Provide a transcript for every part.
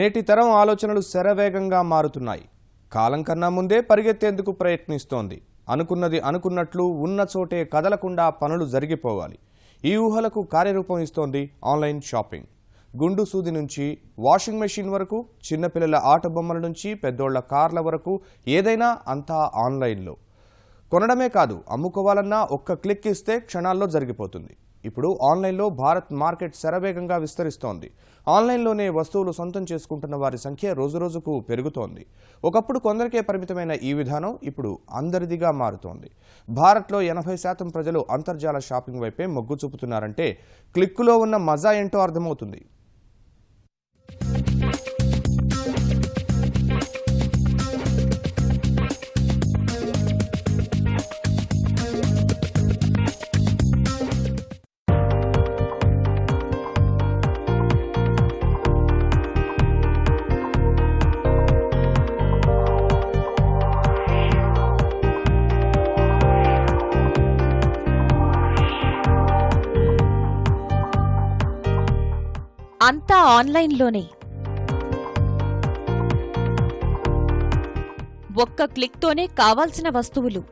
నేటి తరం ఆలోచనలు శరవేగంగా మారుతున్నాయి. కాలం కన్నా ముందే పరిగెత్తేందుకు ప్రయత్నిస్తోంది. అనుకున్నది అనుకున్నట్లు ఉన్న చోటే కదలకుండా పనులు జరిగిపోవాలి. ఈ ఊహలకు కార్యరూపం ఇస్తోంది ఆన్లైన్ షాపింగ్. గుండు సూది నుంచి వాషింగ్ మెషిన్ వరకు, చిన్నపిల్లల ఆట బొమ్మల నుంచి పెద్దోళ్ల కార్ల వరకు ఏదైనా అంతా ఆన్లైన్లో. కొనడమే కాదు, అమ్ముకోవాలన్నా ఒక్క క్లిక్ ఇస్తే క్షణాల్లో జరిగిపోతుంది. ఇప్పుడు ఆన్లైన్లో భారత్ మార్కెట్ శరవేగంగా విస్తరిస్తోంది. ఆన్లైన్లోనే వస్తువులు సొంతం చేసుకుంటున్న వారి సంఖ్య రోజురోజుకు పెరుగుతోంది. ఒకప్పుడు కొందరికే పరిమితమైన ఈ విధానం ఇప్పుడు అందరిదిగా మారుతోంది. భారత్లో 80% ప్రజలు అంతర్జాల షాపింగ్ వైపే మొగ్గు చూపుతున్నారంటే క్లిక్కులో ఉన్న మజా ఏంటో అర్థమవుతుంది. అంతా ఆన్లైన్లోనే. ఒక్క క్లిక్తోనే కావాల్సిన వస్తువులు.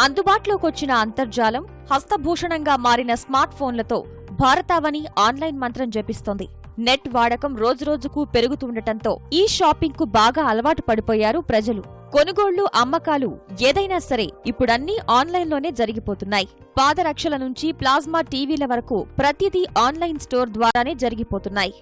అందుబాటులోకొచ్చిన అంతర్జాలం, హస్తభూషణంగా మారిన స్మార్ట్ ఫోన్లతో భారతావని ఆన్లైన్ మంత్రం జపిస్తోంది. నెట్ వాడకం రోజురోజుకు పెరుగుతుండటంతో ఈ షాపింగ్కు బాగా అలవాటు పడిపోయారు ప్రజలు. కొనుగోళ్లు, అమ్మకాలు ఏదైనా సరే ఇప్పుడన్నీ ఆన్లైన్లోనే జరిగిపోతున్నాయి. పాదరక్షల నుంచి ప్లాస్మా టీవీల వరకు ప్రతిదీ ఆన్లైన్ స్టోర్ ద్వారానే జరిగిపోతున్నాయి.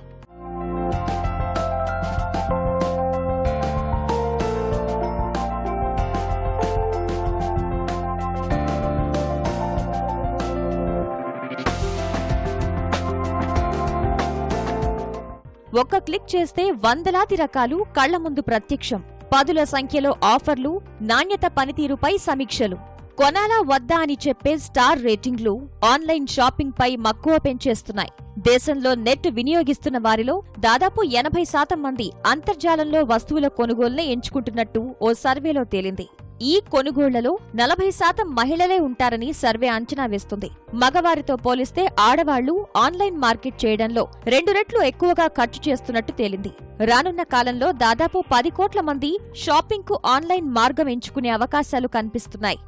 ఒక్క క్లిక్ చేస్తే వందలాది రకాలు కళ్ల ముందు ప్రత్యక్షం. పదుల సంఖ్యలో ఆఫర్లు, నాణ్యత, పనితీరుపై సమీక్షలు. కొనాలా వద్దా అని చెప్పే స్టార్ రేటింగ్లు ఆన్లైన్ షాపింగ్ పై మక్కువ పెంచేస్తున్నాయి. దేశంలో నెట్ వినియోగిస్తున్న వారిలో దాదాపు 80% మంది అంతర్జాలంలో వస్తువుల కొనుగోలునే ఎంచుకుంటున్నట్టు ఓ సర్వేలో తేలింది. ఈ కొనుగోళ్లలో 40% మహిళలే ఉంటారని సర్వే అంచనా వేస్తుంది. మగవారితో పోలిస్తే ఆడవాళ్లు ఆన్లైన్ మార్కెట్ చేయడంలో 2 రెట్లు ఎక్కువగా ఖర్చు చేస్తున్నట్టు తేలింది. రానున్న కాలంలో దాదాపు 10 కోట్ల మంది షాపింగ్ కు ఆన్లైన్ మార్గం ఎంచుకునే అవకాశాలు కనిపిస్తున్నాయి.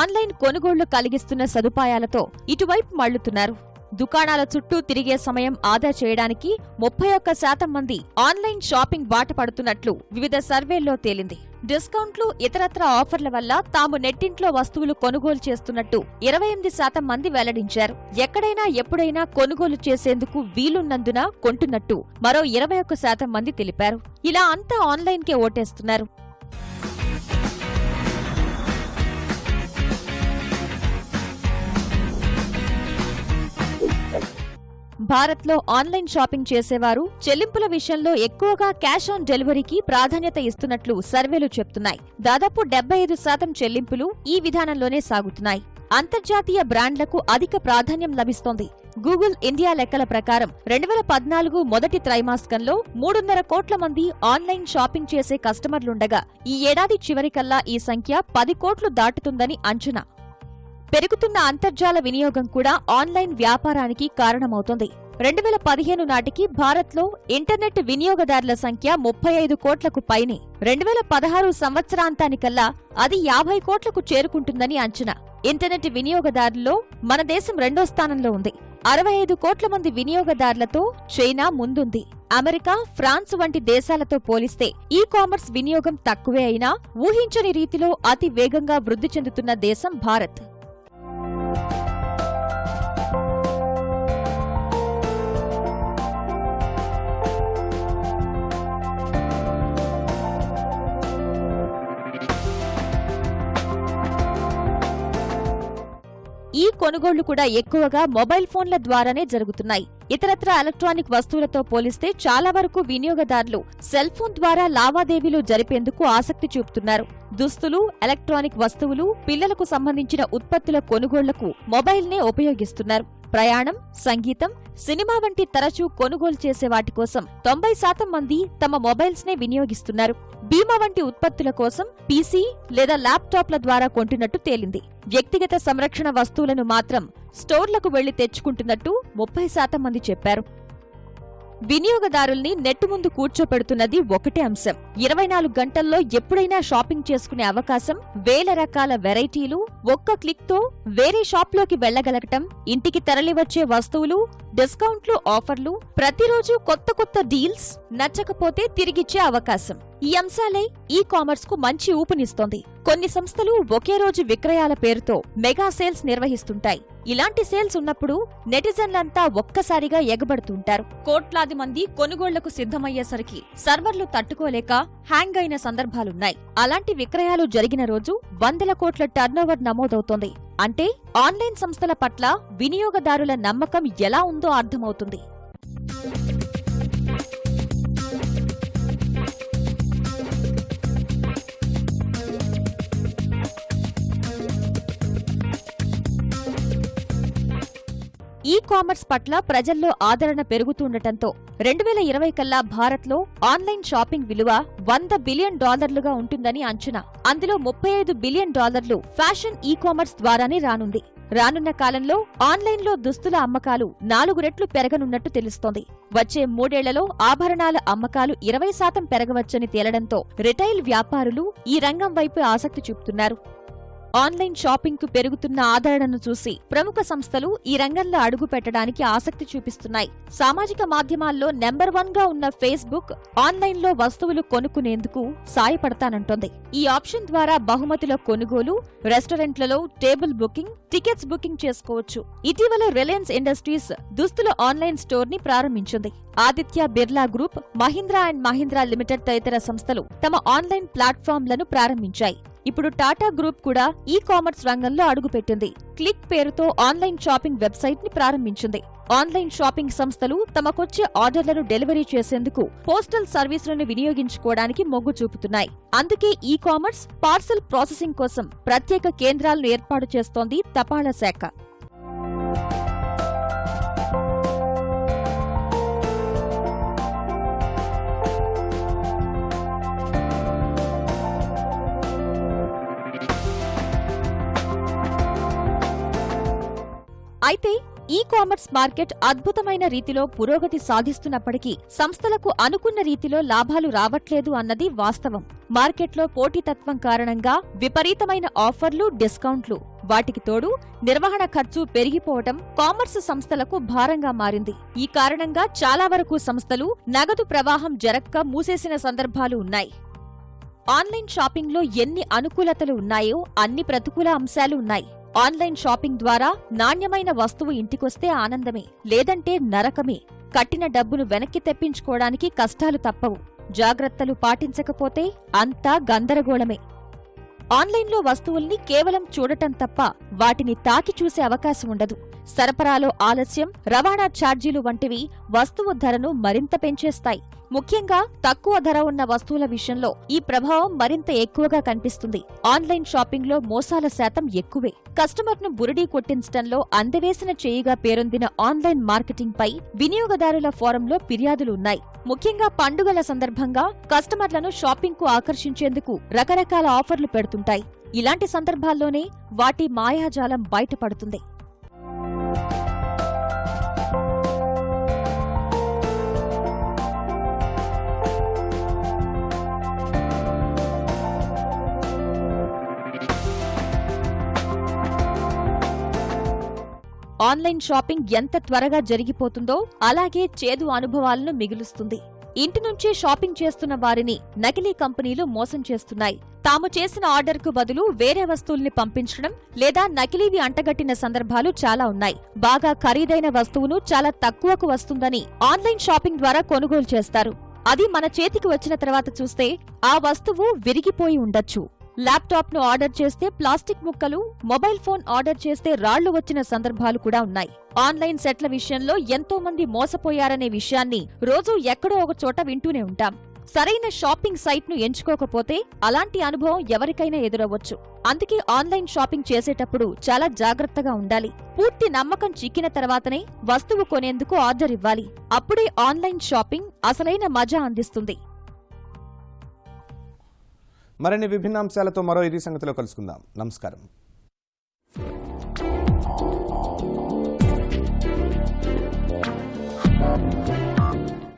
ఆన్లైన్ కొనుగోళ్లు కలిగిస్తున్న సదుపాయాలతో ఇటువైపు మళ్లుతున్నారు. దుకాణాల చుట్టూ తిరిగే సమయం ఆదా చేయడానికి 31% మంది ఆన్లైన్ షాపింగ్ బాట పడుతున్నట్లు వివిధ సర్వేల్లో తేలింది. డిస్కౌంట్లు, ఇతరత్ర ఆఫర్ల వల్ల తాము నెట్టింట్లో వస్తువులు కొనుగోలు చేస్తున్నట్టు 28% మంది వెల్లడించారు. ఎక్కడైనా ఎప్పుడైనా కొనుగోలు చేసేందుకు వీలున్నందున కొంటున్నట్టు మరో 21% మంది తెలిపారు. ఇలా అంతా ఆన్లైన్కే ఓటేస్తున్నారు. భారత్లో ఆన్లైన్ షాపింగ్ చేసేవారు చెల్లింపుల విషయంలో ఎక్కువగా క్యాష్ ఆన్ డెలివరీకి ప్రాధాన్యత ఇస్తున్నట్లు సర్వేలు చెప్తున్నాయి. దాదాపు 75% చెల్లింపులు ఈ విధానంలోనే సాగుతున్నాయి. అంతర్జాతీయ బ్రాండ్లకు అధిక ప్రాధాన్యం లభిస్తోంది. గూగుల్ ఇండియా లెక్కల ప్రకారం 2014 మొదటి త్రైమాసికంలో 3.5 కోట్ల మంది ఆన్లైన్ షాపింగ్ చేసే కస్టమర్లుండగా ఈ ఏడాది చివరికల్లా ఈ సంఖ్య 10 కోట్లు దాటుతుందని అంచనా. పెరుగుతున్న అంతర్జాల వినియోగం కూడా ఆన్లైన్ వ్యాపారానికి కారణమవుతోంది. 2015 నాటికి భారత్లో ఇంటర్నెట్ వినియోగదారుల సంఖ్య 35 కోట్లకు పైనే. 2016 సంవత్సరాంతానికల్లా అది 50 కోట్లకు చేరుకుంటుందని అంచనా. ఇంటర్నెట్ వినియోగదారుల్లో మన దేశం 2వ స్థానంలో ఉంది. 65 కోట్ల మంది వినియోగదారులతో చైనా ముందుంది. అమెరికా, ఫ్రాన్స్ వంటి దేశాలతో పోలిస్తే ఈ కామర్స్ వినియోగం తక్కువే అయినా ఊహించని రీతిలో అతి వేగంగా వృద్ధి చెందుతున్న దేశం భారత్. ఈ కొనుగోళ్లు కూడా ఎక్కువగా మొబైల్ ఫోన్ల ద్వారానే జరుగుతున్నాయి. ఇతరత్ర ఎలక్ట్రానిక్ వస్తువులతో పోలిస్తే చాలా వరకు వినియోగదారులు సెల్ ఫోన్ ద్వారా లావాదేవీలు జరిపేందుకు ఆసక్తి చూపుతున్నారు. దుస్తులు, ఎలక్ట్రానిక్ వస్తువులు, పిల్లలకు సంబంధించిన ఉత్పత్తుల కొనుగోళ్లకు మొబైల్నే ఉపయోగిస్తున్నారు. ప్రయాణం, సంగీతం, సినిమా వంటి తరచూ కొనుగోలు చేసే వాటి కోసం 90% మంది తమ మొబైల్స్ నే వినియోగిస్తున్నారు. బీమా వంటి ఉత్పత్తుల కోసం పీసీ లేదా ల్యాప్టాప్ల ద్వారా కొంటున్నట్టు తేలింది. వ్యక్తిగత సంరక్షణ వస్తువులను మాత్రం స్టోర్లకు వెళ్లి తెచ్చుకుంటున్నట్టు 30% మంది చెప్పారు. వినియోగదారుల్ని నెట్టు ముందు కూర్చోపెడుతున్నది ఒకటే అంశం. 24 గంటల్లో ఎప్పుడైనా షాపింగ్ చేసుకునే అవకాశం, వేల రకాల వెరైటీలు, ఒక్క క్లిక్తో వేరే షాప్లోకి వెళ్లగలగటం, ఇంటికి తరలివచ్చే వస్తువులు, డిస్కౌంట్లు, ఆఫర్లు, ప్రతిరోజు కొత్త డీల్స్, నచ్చకపోతే తిరిగిచ్చే అవకాశం. ఈ అంశాలే ఈ కామర్స్ కు మంచి ఊపునిస్తోంది. కొన్ని సంస్థలు ఒకే రోజు విక్రయాల పేరుతో మెగా సేల్స్ నిర్వహిస్తుంటాయి. ఇలాంటి సేల్స్ ఉన్నప్పుడు నెటిజన్లంతా ఒక్కసారిగా ఎగబడుతుంటారు. కోట్లాది మంది కొనుగోళ్లకు సిద్ధమయ్యేసరికి సర్వర్లు తట్టుకోలేక హ్యాంగ్ అయిన సందర్భాలున్నాయి. అలాంటి విక్రయాలు జరిగిన రోజు వందల కోట్ల టర్నోవర్ నమోదవుతోంది. అంటే ఆన్లైన్ సంస్థల పట్ల వినియోగదారుల నమ్మకం ఎలా ఉందో అర్థమవుతుంది. ఈ కామర్స్ పట్ల ప్రజల్లో ఆదరణ పెరుగుతుండటంతో 2020 కల్లా భారత్లో ఆన్లైన్ షాపింగ్ విలువ $100 బిలియన్ ఉంటుందని అంచనా. అందులో $35 బిలియన్ ఫ్యాషన్ ఈ కామర్స్ ద్వారానే రానుంది. రానున్న కాలంలో ఆన్లైన్లో దుస్తుల అమ్మకాలు 4 రెట్లు పెరగనున్నట్టు తెలుస్తోంది. వచ్చే 3 ఏళ్లలో ఆభరణాల అమ్మకాలు 20% పెరగవచ్చని తేలడంతో రిటైల్ వ్యాపారులు ఈ రంగం వైపు ఆసక్తి చూపుతున్నారు. ఆన్లైన్ షాపింగ్ కు పెరుగుతున్న ఆదరణను చూసి ప్రముఖ సంస్థలు ఈ రంగంలో అడుగు పెట్టడానికి ఆసక్తి చూపిస్తున్నాయి. సామాజిక మాధ్యమాల్లో నెంబర్ 1 గా ఉన్న ఫేస్బుక్ ఆన్లైన్లో వస్తువులు కొనుక్కునేందుకు సాయపడతానంటోంది. ఈ ఆప్షన్ ద్వారా బహుమతుల కొనుగోలు, రెస్టారెంట్లలో టేబుల్ బుకింగ్, టికెట్స్ బుకింగ్ చేసుకోవచ్చు. ఇటీవల రిలయన్స్ ఇండస్ట్రీస్ దుస్తుల ఆన్లైన్ స్టోర్ ని ప్రారంభించింది. Aditya Birla group, Mahindra and Mahindra limited తదితర సంస్థలు తమ ఆన్లైన్ ప్లాట్ఫామ్లను ప్రారంభించాయి. ఇప్పుడు టాటా గ్రూప్ కూడా ఈ కామర్స్ రంగంలో అడుగుపెట్టింది. క్లిక్ పేరుతో ఆన్లైన్ షాపింగ్ వెబ్సైట్ ని ప్రారంభించింది. ఆన్లైన్ షాపింగ్ సంస్థలు తమకొచ్చే ఆర్డర్లను డెలివరీ చేసేందుకు పోస్టల్ సర్వీసులను వినియోగించుకోవడానికి మొగ్గు చూపుతున్నాయి. అందుకే ఈ కామర్స్ పార్సల్ ప్రాసెసింగ్ కోసం ప్రత్యేక కేంద్రాలను ఏర్పాటు చేస్తోంది తపాలా శాఖ. అయితే ఈ కామర్స్ మార్కెట్ అద్భుతమైన రీతిలో పురోగతి సాధిస్తున్నప్పటికీ సంస్థలకు అనుకున్న రీతిలో లాభాలు రావట్లేదు అన్నది వాస్తవం. మార్కెట్లో పోటీతత్వం కారణంగా విపరీతమైన ఆఫర్లు, డిస్కౌంట్లు, వాటికి తోడు నిర్వహణ ఖర్చు పెరిగిపోవటం కామర్స్ సంస్థలకు భారంగా మారింది. ఈ కారణంగా చాలా వరకు సంస్థలు నగదు ప్రవాహం జరక్క మూసేసిన సందర్భాలు ఉన్నాయి. ఆన్లైన్ షాపింగ్లో ఎన్ని అనుకూలతలు ఉన్నాయో అన్ని ప్రతికూల అంశాలు ఉన్నాయి. ఆన్లైన్ షాపింగ్ ద్వారా నాణ్యమైన వస్తువు ఇంటికొస్తే ఆనందమే, లేదంటే నరకమే. కట్టిన డబ్బును వెనక్కి తెప్పించుకోవడానికి కష్టాలు తప్పవు. జాగ్రత్తలు పాటించకపోతే అంతా గందరగోళమే. ఆన్లైన్లో వస్తువుల్ని కేవలం చూడటం తప్ప వాటిని తాకి చూసే అవకాశం ఉండదు. సరఫరాలో ఆలస్యం, రవాణా ఛార్జీలు వంటివి వస్తువు ధరను మరింత పెంచేస్తాయి. ముఖ్యంగా తక్కువ ధర ఉన్న వస్తువుల విషయంలో ఈ ప్రభావం మరింత ఎక్కువగా కనిపిస్తుంది. ఆన్లైన్ షాపింగ్లో మోసాల శాతం ఎక్కువే. కస్టమర్ను బురిడీ కొట్టించడంలో అందవేసిన చేయిగా పేరొందిన ఆన్లైన్ మార్కెటింగ్ పై వినియోగదారుల ఫోరంలో ఫిర్యాదులు ఉన్నాయి. ముఖ్యంగా పండుగల సందర్భంగా కస్టమర్లను షాపింగ్ కు ఆకర్షించేందుకు రకరకాల ఆఫర్లు పెడుతుంటాయి. ఇలాంటి సందర్భాల్లోనే వాటి మాయాజాలం బయటపడుతుంది. ఆన్లైన్ షాపింగ్ ఎంత త్వరగా జరిగిపోతుందో అలాగే చేదు అనుభవాలను మిగులుస్తుంది. ఇంటి నుంచే షాపింగ్ చేస్తున్న వారిని నకిలీ కంపెనీలు మోసం చేస్తున్నాయి. తాము చేసిన ఆర్డర్కు బదులు వేరే వస్తువుల్ని పంపించడం లేదా నకిలీవి అంటగట్టిన సందర్భాలు చాలా ఉన్నాయి. బాగా ఖరీదైన వస్తువును చాలా తక్కువకు వస్తుందని ఆన్లైన్ షాపింగ్ ద్వారా కొనుగోలు చేస్తారు. అది మన చేతికి వచ్చిన తర్వాత చూస్తే ఆ వస్తువు విరిగిపోయి ఉండొచ్చు. ల్యాప్టాప్ ను ఆర్డర్ చేస్తే ప్లాస్టిక్ ముక్కలు, మొబైల్ ఫోన్ ఆర్డర్ చేస్తే రాళ్లు వచ్చిన సందర్భాలు కూడా ఉన్నాయి. ఆన్లైన్ సెట్ల విషయంలో ఎంతో మంది మోసపోయారనే విషయాన్ని రోజూ ఎక్కడో ఒక చోట వింటూనే ఉంటాం. సరైన షాపింగ్ సైట్ను ఎంచుకోకపోతే అలాంటి అనుభవం ఎవరికైనా ఎదురవ్వచ్చు. అందుకే ఆన్లైన్ షాపింగ్ చేసేటప్పుడు చాలా జాగ్రత్తగా ఉండాలి. పూర్తి నమ్మకం చిక్కిన తర్వాతనే వస్తువు కొనేందుకు ఆర్డర్ ఇవ్వాలి. అప్పుడే ఆన్లైన్ షాపింగ్ అసలైన మజా అందిస్తుంది. మరిన్ని విభిన్న అంశాలతో మరో ఇది సంగతిలో కలుసుకుందాం. నమస్కారం.